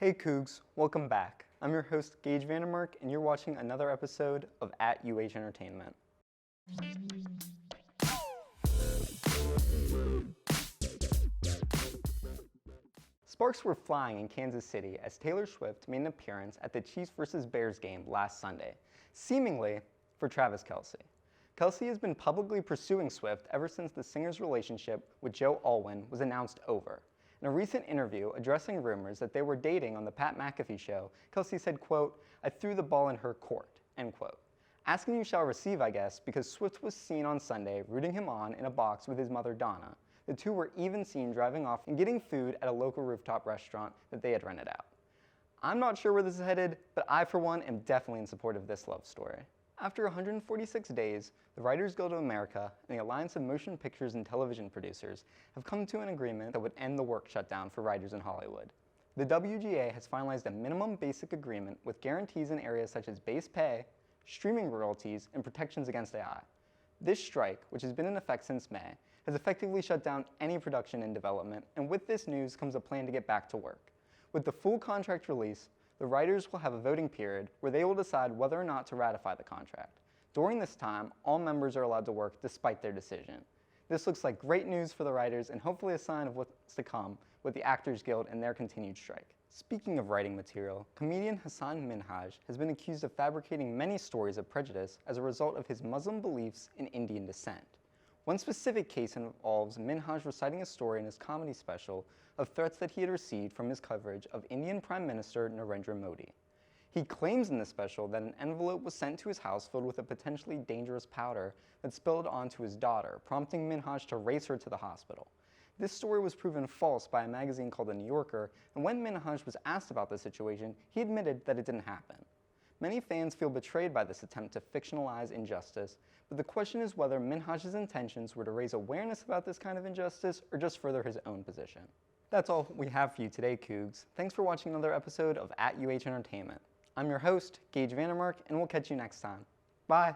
Hey Cougs, welcome back. I'm your host Gage Vandermark and you're watching another episode of At UH Entertainment. Sparks were flying in Kansas City as Taylor Swift made an appearance at the Chiefs vs. Bears game last Sunday, seemingly for Travis Kelce. Kelce has been publicly pursuing Swift ever since the singer's relationship with Joe Alwyn was announced over. In a recent interview addressing rumors that they were dating on the Pat McAfee show, Kelce said, quote, "I threw the ball in her court," end quote. Asking you shall receive, I guess, because Swift was seen on Sunday rooting him on in a box with his mother Donna. The two were even seen driving off and getting food at a local rooftop restaurant that they had rented out. I'm not sure where this is headed, but I, for one, am definitely in support of this love story. After 146 days, the Writers Guild of America and the Alliance of Motion Pictures and Television Producers have come to an agreement that would end the work shutdown for writers in Hollywood. The WGA has finalized a minimum basic agreement with guarantees in areas such as base pay, streaming royalties, and protections against AI. This strike, which has been in effect since May, has effectively shut down any production and development, and with this news comes a plan to get back to work. With the full contract release, the writers will have a voting period where they will decide whether or not to ratify the contract. During this time, all members are allowed to work despite their decision. This looks like great news for the writers and hopefully a sign of what's to come with the Actors Guild and their continued strike. Speaking of writing material, comedian Hasan Minhaj has been accused of fabricating many stories of prejudice as a result of his Muslim beliefs and Indian descent. One specific case involves Minhaj reciting a story in his comedy special of threats that he had received from his coverage of Indian Prime Minister Narendra Modi. He claims in the special that an envelope was sent to his house filled with a potentially dangerous powder that spilled onto his daughter, prompting Minhaj to race her to the hospital. This story was proven false by a magazine called The New Yorker, and when Minhaj was asked about the situation, he admitted that it didn't happen. Many fans feel betrayed by this attempt to fictionalize injustice, but the question is whether Minhaj's intentions were to raise awareness about this kind of injustice or just further his own position. That's all we have for you today, Cougs. Thanks for watching another episode of At UH Entertainment. I'm your host, Gage Vandermark, and we'll catch you next time. Bye!